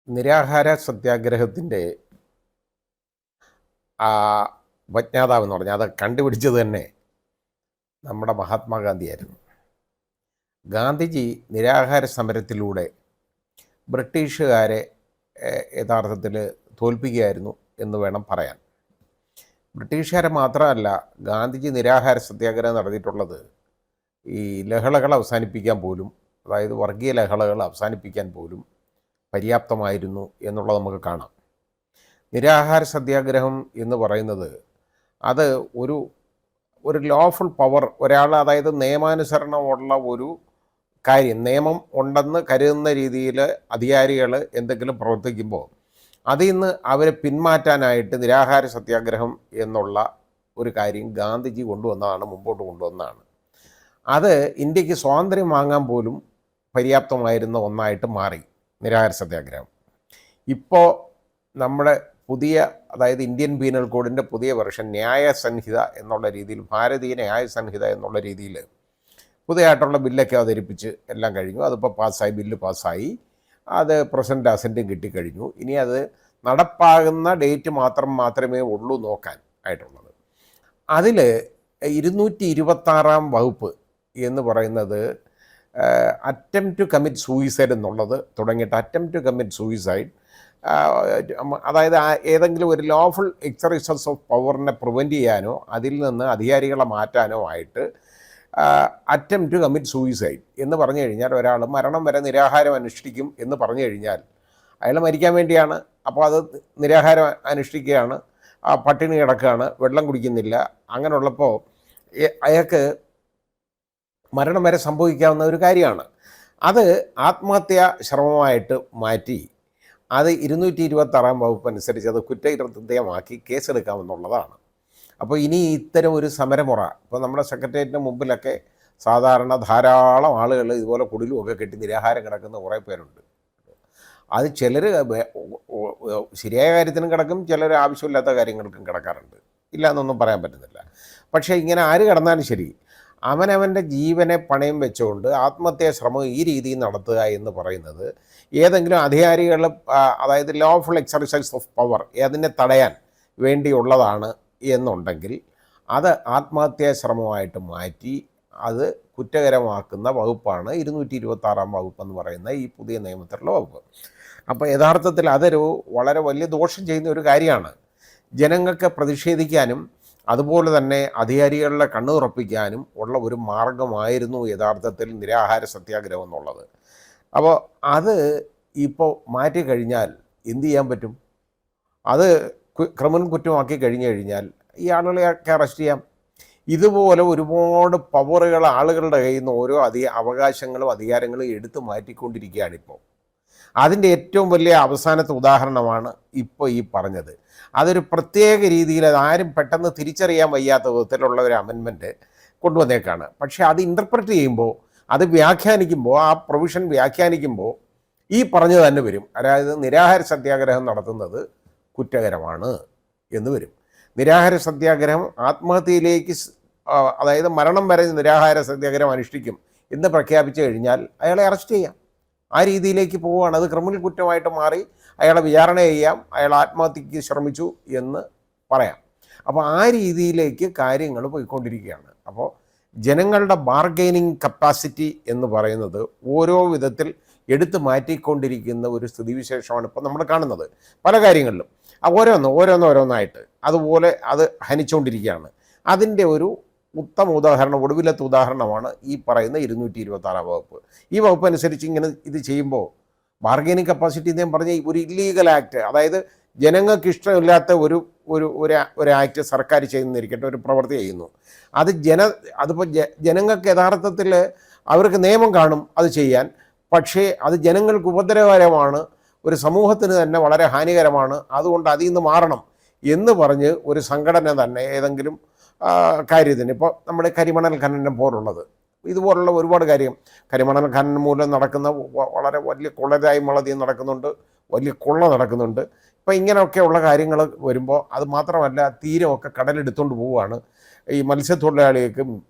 നിരാഹാര സത്യാഗ്രഹത്തിൻ്റെ ആ ഉപജ്ഞാതാവെന്ന് പറഞ്ഞാൽ അത് കണ്ടുപിടിച്ചത് തന്നെ നമ്മുടെ മഹാത്മാഗാന്ധിയായിരുന്നു. ഗാന്ധിജി നിരാഹാര സമരത്തിലൂടെ ബ്രിട്ടീഷുകാരെ യഥാർത്ഥത്തിൽ തോൽപ്പിക്കുകയായിരുന്നു എന്ന് വേണം പറയാൻ. ബ്രിട്ടീഷുകാരെ മാത്രമല്ല, ഗാന്ധിജി നിരാഹാര സത്യാഗ്രഹം നടത്തിയിട്ടുള്ളത് ഈ ലഹളകൾ അവസാനിപ്പിക്കാൻ പോലും, അതായത് വർഗീയ ലഹളകൾ അവസാനിപ്പിക്കാൻ പോലും പര്യാപ്തമായിരുന്നു എന്നുള്ളത് നമുക്ക് കാണാം. നിരാഹാര സത്യാഗ്രഹം എന്ന് പറയുന്നത് അത് ഒരു ഒരു ലോഫുൾ പവർ, ഒരാൾ, അതായത് നിയമാനുസരണമുള്ള ഒരു കാര്യം, നിയമം ഉണ്ടെന്ന് കരുതുന്ന രീതിയിൽ അധികാരികൾ എന്തെങ്കിലും പ്രവർത്തിക്കുമ്പോൾ അതിൽ നിന്ന് അവരെ പിന്മാറ്റാനായിട്ട് നിരാഹാര സത്യാഗ്രഹം എന്നുള്ള ഒരു കാര്യം ഗാന്ധിജി കൊണ്ടുവന്നതാണ്, മുമ്പോട്ട് കൊണ്ടുവന്നതാണ്. അത് ഇന്ത്യക്ക് സ്വാതന്ത്ര്യം വാങ്ങാൻ പോലും പര്യാപ്തമായിരുന്ന ഒന്നായിട്ട് മാറി നിരാഹാര സത്യാഗ്രഹം. ഇപ്പോൾ നമ്മുടെ പുതിയ, അതായത് ഇന്ത്യൻ പീനൽ കോഡിൻ്റെ പുതിയ വെർഷൻ ന്യായ സംഹിത എന്നുള്ള രീതിയിൽ, ഭാരതീയ ന്യായ സംഹിത എന്നുള്ള രീതിയിൽ പുതിയതായിട്ടുള്ള ബില്ലൊക്കെ അവതരിപ്പിച്ച് എല്ലാം കഴിഞ്ഞു. അതിപ്പോൾ പാസ്സായി, ബില്ല് പാസ്സായി, അത് പ്രസിഡൻ്റ് അസൻറ്റും കിട്ടിക്കഴിഞ്ഞു. ഇനി അത് നടപ്പാകുന്ന ഡേറ്റ് മാത്രമേ ഉള്ളൂ നോക്കാൻ ആയിട്ടുള്ളത്. അതിൽ 226 വകുപ്പ് എന്ന് പറയുന്നത് അറ്റംപ്റ്റ് ടു കമ്മിറ്റ് സൂയിസൈഡ് എന്നുള്ളത് തുടങ്ങിയിട്ട് അറ്റംപ്റ്റ് ടു കമ്മിറ്റ് സൂയിസൈഡ്, അതായത് ഏതെങ്കിലും ഒരു ലോഫുൾ എക്സർസൈസ് ഓഫ് പവറിനെ പ്രിവെൻറ്റ് ചെയ്യാനോ അതിൽ നിന്ന് അധികാരികളെ മാറ്റാനോ ആയിട്ട് അറ്റംപ്റ്റ് ടു കമ്മിറ്റ് സൂയിസൈഡ് എന്ന് പറഞ്ഞു കഴിഞ്ഞാൽ, ഒരാൾ മരണം വരെ നിരാഹാരം അനുഷ്ഠിക്കും എന്ന് പറഞ്ഞു കഴിഞ്ഞാൽ അയാൾ മരിക്കാൻ വേണ്ടിയാണ്. അപ്പോൾ അത് നിരാഹാരം അനുഷ്ഠിക്കുകയാണ്, പട്ടിണി കിടക്കുകയാണ്, വെള്ളം കുടിക്കുന്നില്ല. അങ്ങനെയുള്ളപ്പോൾ അയാൾക്ക് മരണം വരെ സംഭവിക്കാവുന്ന ഒരു കാര്യമാണ്. അത് ആത്മഹത്യാ ശ്രമമായിട്ട് മാറ്റി അത് 226 വകുപ്പ് അനുസരിച്ച് അത് കുറ്റകൃത്യമാക്കി കേസെടുക്കാമെന്നുള്ളതാണ്. അപ്പോൾ ഇനി ഇത്തരം ഒരു സമരമുറ, ഇപ്പോൾ നമ്മുടെ സെക്രട്ടേറിയറ്റിന് മുമ്പിലൊക്കെ സാധാരണ ധാരാളം ആളുകൾ ഇതുപോലെ കുടിലുമൊക്കെ കെട്ടി നിരാഹാരം കിടക്കുന്ന കുറേ പേരുണ്ട്. അത് ചിലർ ശരിയായ കാര്യത്തിനും കിടക്കും, ചിലർ ആവശ്യമില്ലാത്ത കാര്യങ്ങൾക്കും കിടക്കാറുണ്ട്, ഇല്ല എന്നൊന്നും പറയാൻ പറ്റുന്നില്ല. പക്ഷേ ഇങ്ങനെ ആര് കിടന്നാലും ശരി, അവനവൻ്റെ ജീവനെ പണയം വെച്ചുകൊണ്ട് ആത്മഹത്യാ ശ്രമം ഈ രീതിയിൽ നടത്തുക എന്ന് പറയുന്നത് ഏതെങ്കിലും അധികാരികൾ, അതായത് ലോഫുൾ എക്സർസൈസ് ഓഫ് പവർ, അതിനെ തടയാൻ വേണ്ടിയുള്ളതാണ് എന്നുണ്ടെങ്കിൽ അത് ആത്മഹത്യാ ശ്രമമായിട്ട് മാറ്റി അത് കുറ്റകരമാക്കുന്ന വകുപ്പാണ് 226 വകുപ്പ് എന്ന് പറയുന്ന ഈ പുതിയ നിയമത്തിലുള്ള വകുപ്പ്. അപ്പോൾ യഥാർത്ഥത്തിൽ അതൊരു വളരെ വലിയ ദോഷം ചെയ്യുന്ന ഒരു കാര്യമാണ്. ജനങ്ങൾക്ക് പ്രതിഷേധിക്കാനും അതുപോലെ തന്നെ അധികാരികളുടെ കണ്ണു തുറപ്പിക്കാനും ഉള്ള ഒരു മാർഗമായിരുന്നു യഥാർത്ഥത്തിൽ നിരാഹാര സത്യാഗ്രഹം എന്നുള്ളത്. അപ്പോൾ അത് ഇപ്പോൾ മാറ്റിക്കഴിഞ്ഞാൽ എന്തു ചെയ്യാൻ പറ്റും? അത് ക്രിമിനൽ കുറ്റമാക്കി കഴിഞ്ഞാൽ ഈ ആളുകളെയൊക്കെ അറസ്റ്റ് ചെയ്യാം. ഇതുപോലെ ഒരുപാട് പവറുകൾ ആളുകളുടെ കയ്യിൽ നിന്ന് ഓരോ അവകാശങ്ങളും അധികാരങ്ങളും എടുത്തു മാറ്റിക്കൊണ്ടിരിക്കുകയാണിപ്പോൾ. അതിൻ്റെ ഏറ്റവും വലിയ അവസാനത്തെ ഉദാഹരണമാണ് ഇപ്പോൾ ഈ പറഞ്ഞത്. അതൊരു പ്രത്യേക രീതിയിൽ അതാരും പെട്ടെന്ന് തിരിച്ചറിയാൻ വയ്യാത്ത വിധത്തിലുള്ള ഒരു അമെൻമെൻറ്റ് കൊണ്ടുവന്നേക്കാണ്. പക്ഷേ അത് ഇൻ്റർപ്രറ്റ് ചെയ്യുമ്പോൾ, അത് വ്യാഖ്യാനിക്കുമ്പോൾ, ആ പ്രൊവിഷൻ വ്യാഖ്യാനിക്കുമ്പോൾ ഈ പറഞ്ഞത് തന്നെ വരും. അതായത് നിരാഹാര സത്യാഗ്രഹം നടത്തുന്നത് കുറ്റകരമാണ് എന്ന് വരും. നിരാഹാര സത്യാഗ്രഹം ആത്മഹത്യയിലേക്ക്, അതായത് മരണം വരെ നിരാഹാര സത്യാഗ്രഹം അനുഷ്ഠിക്കും എന്ന് പ്രഖ്യാപിച്ചു കഴിഞ്ഞാൽ അയാളെ അറസ്റ്റ് ചെയ്യാം. ആ രീതിയിലേക്ക് പോവുകയാണ്. അത് ക്രിമിനൽ കുറ്റമായിട്ട് മാറി അയാളെ വിചാരണ ചെയ്യാം, അയാൾ ആത്മഹത്യക്ക് ശ്രമിച്ചു എന്ന് പറയാം. അപ്പോൾ ആ രീതിയിലേക്ക് കാര്യങ്ങൾ പോയിക്കൊണ്ടിരിക്കുകയാണ്. അപ്പോൾ ജനങ്ങളുടെ ബാർഗെയിനിങ് കപ്പാസിറ്റി എന്ന് പറയുന്നത് ഓരോ വിധത്തിൽ എടുത്തു മാറ്റിക്കൊണ്ടിരിക്കുന്ന ഒരു സ്ഥിതിവിശേഷമാണ് ഇപ്പോൾ നമ്മൾ കാണുന്നത് പല കാര്യങ്ങളിലും. ഓരോന്നായിട്ട് അതുപോലെ അത് ഹനിച്ചുകൊണ്ടിരിക്കുകയാണ്. അതിൻ്റെ ഒരു ഉത്തമ ഉദാഹരണം, ഒടുവിലത്തെ ഉദാഹരണമാണ് ഈ പറയുന്ന 226 വകുപ്പ്. ഈ വകുപ്പ് അനുസരിച്ച് ഇങ്ങനെ ഇത് ചെയ്യുമ്പോൾ ബാർഗെയിനിങ് കപ്പാസിറ്റി എന്ന് പറഞ്ഞ ഒരു ഇല്ലീഗൽ ആക്ട്, അതായത് ജനങ്ങൾക്ക് ഇഷ്ടമില്ലാത്ത ഒരു ആക്ട് സർക്കാർ ചെയ്യുന്നിരിക്കട്ടെ, ഒരു പ്രവൃത്തി ചെയ്യുന്നു, അതിപ്പോൾ ജനങ്ങൾക്ക് യഥാർത്ഥത്തിൽ അവർക്ക് നിയമം കാണും അത് ചെയ്യാൻ, പക്ഷേ അത് ജനങ്ങൾക്ക് ഉപദ്രവകരമാണ്, ഒരു സമൂഹത്തിന് തന്നെ വളരെ ഹാനികരമാണ്, അതുകൊണ്ട് അതിൽ നിന്ന് മാറണം എന്ന് പറഞ്ഞ് ഒരു സംഘടന തന്നെ ഏതെങ്കിലും കാര്യത്തിന്, ഇപ്പോൾ നമ്മുടെ കരിമണൽ ഖനനം പോലുള്ളത്, ഇതുപോലുള്ള ഒരുപാട് കാര്യം, കരിമണൽ ഖനനം മൂലം നടക്കുന്ന വളരെ വലിയ കൊള്ളരായ്മളതിയും നടക്കുന്നുണ്ട്, വലിയ കൊള്ള നടക്കുന്നുണ്ട്. ഇപ്പോൾ ഇങ്ങനെയൊക്കെയുള്ള കാര്യങ്ങൾ വരുമ്പോൾ, അത് മാത്രമല്ല തീരമൊക്കെ കടലെടുത്തുകൊണ്ട് പോവുകയാണ്. ഈ മത്സ്യത്തൊഴിലാളികൾക്ക്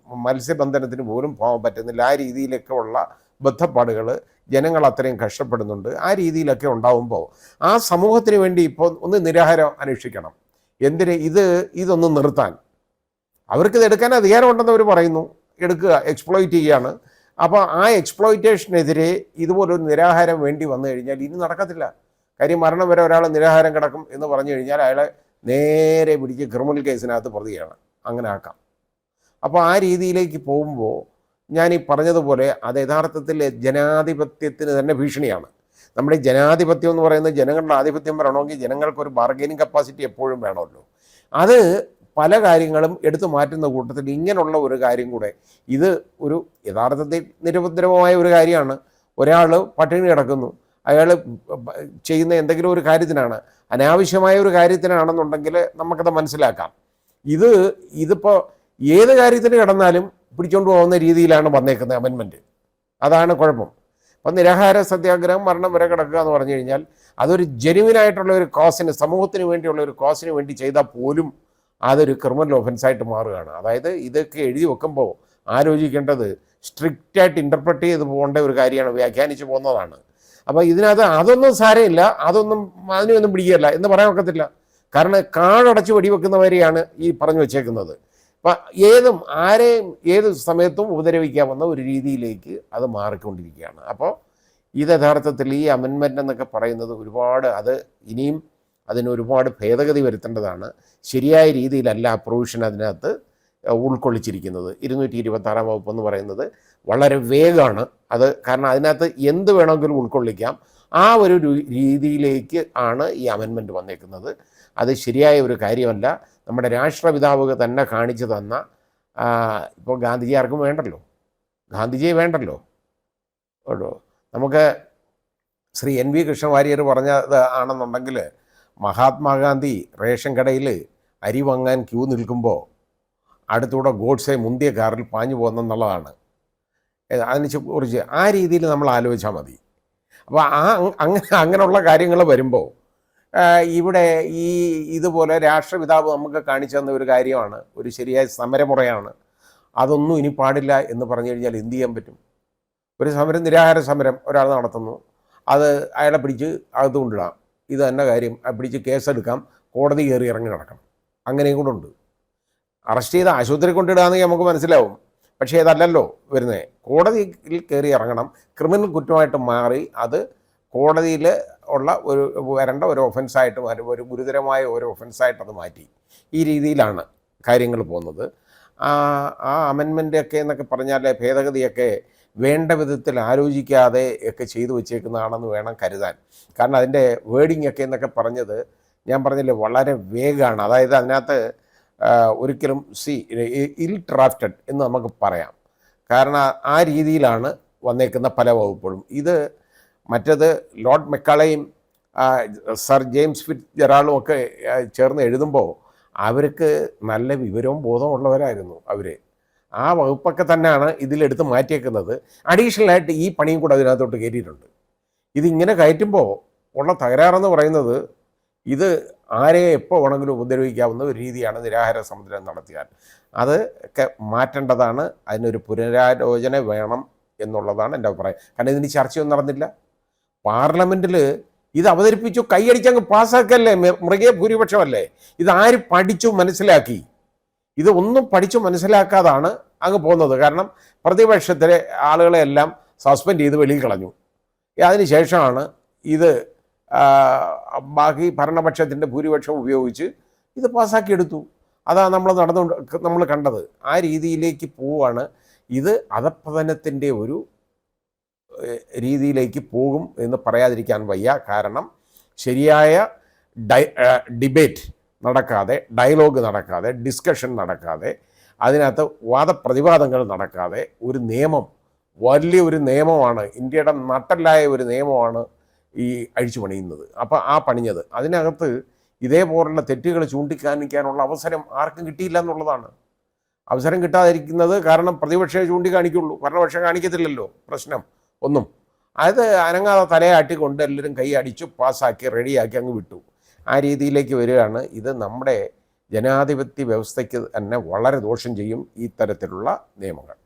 മത്സ്യബന്ധനത്തിന് പോലും പോകാൻ പറ്റുന്നില്ല. ആ രീതിയിലൊക്കെ ഉള്ള ബദ്ധപ്പാടുകൾ, ജനങ്ങൾ അത്രയും കഷ്ടപ്പെടുന്നുണ്ട്. ആ രീതിയിലൊക്കെ ഉണ്ടാവുമ്പോൾ ആ സമൂഹത്തിന് വേണ്ടി ഇപ്പോൾ ഒന്ന് നിരാഹാരം അനുഷ്ഠിക്കണം. എന്തിന്? ഇതൊന്നും നിർത്താൻ. അവർക്കിത് എടുക്കാൻ അധികാരമുണ്ടെന്ന് അവർ പറയുന്നു. എടുക്കുക, എക്സ്പ്ലോയിറ്റ് ചെയ്യുകയാണ്. അപ്പോൾ ആ എക്സ്പ്ലോയിറ്റേഷനെതിരെ ഇതുപോലൊരു നിരാഹാരം വേണ്ടി വന്നു കഴിഞ്ഞാൽ ഇനി നടക്കത്തില്ല. കാര്യം മരണം വരെ ഒരാൾ നിരാഹാരം കിടക്കും എന്ന് പറഞ്ഞു കഴിഞ്ഞാൽ അയാളെ നേരെ പിടിച്ച് ക്രിമിനൽ കേസിനകത്ത് പ്രതിയാണ്. അങ്ങനെ ആക്കാം. അപ്പോൾ ആ രീതിയിലേക്ക് പോകുമ്പോൾ ഞാൻ ഈ പറഞ്ഞതുപോലെ അത് യഥാർത്ഥത്തിൽ ജനാധിപത്യത്തിന് തന്നെ ഭീഷണിയാണ്. നമ്മുടെ ജനാധിപത്യം എന്ന് പറയുന്നത് ജനങ്ങളുടെ ആധിപത്യം വരണമെങ്കിൽ ജനങ്ങൾക്കൊരു ബാർഗൈനിങ് കപ്പാസിറ്റി എപ്പോഴും വേണമല്ലോ. അത് പല കാര്യങ്ങളും എടുത്തു മാറ്റുന്ന കൂട്ടത്തിൽ ഇങ്ങനെയുള്ള ഒരു കാര്യം കൂടെ, ഇത് ഒരു യഥാർത്ഥത്തിൽ നിരുപദ്രവമായ ഒരു കാര്യമാണ്. ഒരാൾ പട്ടിണി കിടക്കുന്നു, അയാൾ ചെയ്യുന്ന എന്തെങ്കിലും ഒരു കാര്യത്തിനാണ്, അനാവശ്യമായ ഒരു കാര്യത്തിനാണെന്നുണ്ടെങ്കിൽ നമുക്കത് മനസ്സിലാക്കാം. ഇതിപ്പോൾ ഏത് കാര്യത്തിന് കിടന്നാലും പിടിച്ചുകൊണ്ട് പോകുന്ന രീതിയിലാണ് വന്നേക്കുന്നത് അമെൻമെൻറ്റ്. അതാണ് കുഴപ്പം. അപ്പം നിരാഹാര സത്യാഗ്രഹം മരണം വരെ കിടക്കുക എന്ന് പറഞ്ഞു കഴിഞ്ഞാൽ അതൊരു ജെനുവിനായിട്ടുള്ള ഒരു കോസിന്, സമൂഹത്തിന് വേണ്ടിയുള്ള ഒരു കോസിന് വേണ്ടി ചെയ്താൽ പോലും അതൊരു ക്രിമിനൽ ഒഫൻസായിട്ട് മാറുകയാണ്. അതായത് ഇതൊക്കെ എഴുതി വെക്കുമ്പോൾ ആലോചിക്കേണ്ടത് സ്ട്രിക്റ്റായിട്ട് ഇൻ്റർപ്രറ്റ് ചെയ്ത് പോകേണ്ട ഒരു കാര്യമാണ്, വ്യാഖ്യാനിച്ച് പോകുന്നതാണ്. അപ്പോൾ ഇതിനകത്ത് അതൊന്നും സാരമില്ല, അതിനൊന്നും പിടിക്കുകയല്ല എന്ന് പറയാൻ ഒക്കത്തില്ല. കാരണം കാടടച്ച് വെടിവെക്കുന്നവരെയാണ് ഈ പറഞ്ഞു വെച്ചേക്കുന്നത്. അപ്പം ആരെയും ഏത് സമയത്തും ഉപദ്രവിക്കാവുന്ന ഒരു രീതിയിലേക്ക് അത് മാറിക്കൊണ്ടിരിക്കുകയാണ്. അപ്പോൾ ഇത് യഥാർത്ഥത്തിൽ ഈ അമെൻമെൻ്റ് എന്നൊക്കെ പറയുന്നത് അത് ഇനിയും അതിനൊരുപാട് ഭേദഗതി വരുത്തേണ്ടതാണ്. ശരിയായ രീതിയിലല്ല ആ പ്രൊവിഷൻ അതിനകത്ത് ഉൾക്കൊള്ളിച്ചിരിക്കുന്നത്. 226 വകുപ്പ് എന്ന് പറയുന്നത് വളരെ വേഗമാണ് അത്. കാരണം അതിനകത്ത് എന്ത് വേണമെങ്കിലും ഉൾക്കൊള്ളിക്കാം. ആ ഒരു രീതിയിലേക്ക് ആണ് ഈ അമെൻമെൻറ്റ് വന്നേക്കുന്നത്. അത് ശരിയായ ഒരു കാര്യമല്ല. നമ്മുടെ രാഷ്ട്രപിതാവ് തന്നെ കാണിച്ചു തന്ന, ഇപ്പോൾ ഗാന്ധിജി ആർക്കും വേണ്ടല്ലോ, ഗാന്ധിജിയെ വേണ്ടല്ലോ. നമുക്ക് ശ്രീ NV കൃഷ്ണവാര്യർ പറഞ്ഞത് ആണെന്നുണ്ടെങ്കിൽ മഹാത്മാഗാന്ധി റേഷൻ കടയിൽ അരി വാങ്ങാൻ ക്യൂ നിൽക്കുമ്പോൾ അടുത്തൂടെ ഗോഡ്സെ മുന്തിയ കാറിൽ പാഞ്ഞു പോകുന്നെന്നുള്ളതാണ്. അതിനെക്കുറിച്ച് ആ രീതിയിൽ നമ്മൾ ആലോചിച്ചാൽ മതി. അപ്പോൾ അങ്ങനെയുള്ള കാര്യങ്ങൾ വരുമ്പോൾ ഇവിടെ ഇതുപോലെ രാഷ്ട്രപിതാവ് നമുക്ക് കാണിച്ചു തന്ന ഒരു കാര്യമാണ്, ഒരു ശരിയായ സമരമുറയാണ്. അതൊന്നും ഇനി പാടില്ല എന്ന് പറഞ്ഞു കഴിഞ്ഞാൽ എന്ത് ചെയ്യാൻ പറ്റും? ഒരു സമരം, നിരാഹാര സമരം ഒരാൾ നടത്തുന്നു, അത് അയാളെ പിടിച്ച് അകത്ത് കൊണ്ടിടാം. ഇത് തന്നെ കാര്യം, പിടിച്ച് കേസെടുക്കാം, കോടതി കയറി ഇറങ്ങി നടക്കണം. അങ്ങനെയും കൂടെ ഉണ്ട്. അറസ്റ്റ് ചെയ്ത് ആശുപത്രി കൊണ്ടിടുകയാണെങ്കിൽ നമുക്ക് മനസ്സിലാവും. പക്ഷേ അതല്ലല്ലോ വരുന്നത്. കോടതിയിൽ കയറി ഇറങ്ങണം. ക്രിമിനൽ കുറ്റമായിട്ട് മാറി അത് കോടതിയിൽ ഉള്ള വരേണ്ട ഒരു ഒഫൻസായിട്ട് ഒരു ഗുരുതരമായ ഒരു ഒഫൻസായിട്ട് അത് മാറ്റി. ഈ രീതിയിലാണ് കാര്യങ്ങൾ പോകുന്നത്. ആ അമെൻമെൻ്റൊക്കെ എന്നൊക്കെ പറഞ്ഞാൽ ഭേദഗതിയൊക്കെ വേണ്ട വിധത്തിൽ ആലോചിക്കാതെ ഒക്കെ ചെയ്തു വച്ചേക്കുന്നതാണെന്ന് വേണം കരുതാൻ. കാരണം അതിൻ്റെ വേർഡിംഗ് ഒക്കെ എന്നൊക്കെ പറഞ്ഞത് ഞാൻ പറഞ്ഞില്ലേ വളരെ വേഗമാണ്. അതായത് അതിനകത്ത് ഒരിക്കലും ഇൽ ഡ്രാഫ്റ്റഡ് എന്ന് നമുക്ക് പറയാം. കാരണം ആ രീതിയിലാണ് വന്നേക്കുന്ന പല വകുപ്പുകളും. മറ്റത് ലോർഡ് മെക്കാളയും സർ ജെയിംസ് ഫിറ്റ്സ് ജെറാൾഡും ഒക്കെ ചേർന്ന് എഴുതുമ്പോൾ അവർക്ക് നല്ല വിവരവും ബോധവും ഉള്ളവരായിരുന്നു അവർ. ആ വകുപ്പൊക്കെ തന്നെയാണ് ഇതിലെടുത്ത് മാറ്റിയേക്കുന്നത്. അഡീഷണലായിട്ട് ഈ പണിയും കൂടെ അതിനകത്തോട്ട് കയറ്റിയിട്ടുണ്ട്. ഇതിങ്ങനെ കയറ്റുമ്പോൾ ഉള്ള തകരാറെന്ന് പറയുന്നത് ഇത് ആരെ എപ്പോൾ വേണമെങ്കിലും ഉപദ്രവിക്കാവുന്ന ഒരു രീതിയാണ് നിരാഹാര സമരം നടത്തിയാൽ. അത് ഒക്കെ മാറ്റേണ്ടതാണ്. അതിനൊരു പുനരാലോചന വേണം എന്നുള്ളതാണ് എൻ്റെ അഭിപ്രായം. കാരണം ഇതിന് ചർച്ചയൊന്നും നടന്നില്ല. പാർലമെൻറ്റിൽ ഇത് അവതരിപ്പിച്ചു, കൈയടിച്ചങ്ങ് പാസ്സാക്കല്ലേ, മൃഗീയ ഭൂരിപക്ഷമല്ലേ. ഇതാര് പഠിച്ചു മനസ്സിലാക്കി? ഒന്നും പഠിച്ചു മനസ്സിലാക്കാതാണ് അങ്ങ് പോകുന്നത്. കാരണം പ്രതിപക്ഷത്തിലെ ആളുകളെല്ലാം സസ്പെൻഡ് ചെയ്ത് വെളിയിൽ കളഞ്ഞു. അതിന് ശേഷമാണ് ഇത് ബാക്കി ഭരണപക്ഷത്തിൻ്റെ ഭൂരിപക്ഷം ഉപയോഗിച്ച് ഇത് പാസ്സാക്കിയെടുത്തു. അതാണ് നമ്മൾ കണ്ടത്. ആ രീതിയിലേക്ക് പോവുകയാണ്. ഇത് അധപ്പതനത്തിൻ്റെ ഒരു രീതിയിലേക്ക് പോകും എന്ന് പറയാതിരിക്കാൻ വയ്യ. കാരണം ശരിയായ ഡിബേറ്റ് നടക്കാതെ, ഡയലോഗ് നടക്കാതെ, ഡിസ്കഷൻ നടക്കാതെ, അതിനകത്ത് വാദപ്രതിവാദങ്ങൾ നടക്കാതെ ഒരു നിയമം, വലിയൊരു നിയമമാണ്, ഇന്ത്യയുടെ നട്ടല്ലായ ഒരു നിയമമാണ് ഈ അഴിച്ചു പണിയുന്നത്. അപ്പോൾ പണിഞ്ഞത് അതിനകത്ത് ഇതേപോലുള്ള തെറ്റുകൾ ചൂണ്ടിക്കാണിക്കാനുള്ള അവസരം ആർക്കും കിട്ടിയില്ല എന്നുള്ളതാണ്. അവസരം കിട്ടാതിരിക്കുന്നത് കാരണം പ്രതിപക്ഷമേ ചൂണ്ടിക്കാണിക്കുള്ളൂ, ഭരണപക്ഷം കാണിക്കത്തില്ലല്ലോ. പ്രശ്നം ഒന്നും അത് അനങ്ങാതെ തലയാട്ടിക്കൊണ്ട് എല്ലാവരും കൈ അടിച്ചു പാസ്സാക്കി റെഡിയാക്കി അങ്ങ് വിട്ടു. ആ രീതിയിലേക്ക് വരികയാണ്. ഇത് നമ്മുടെ ജനാധിപത്യ വ്യവസ്ഥയ്ക്ക് തന്നെ വളരെ ദോഷം ചെയ്യും ഈ തരത്തിലുള്ള നിയമങ്ങൾ.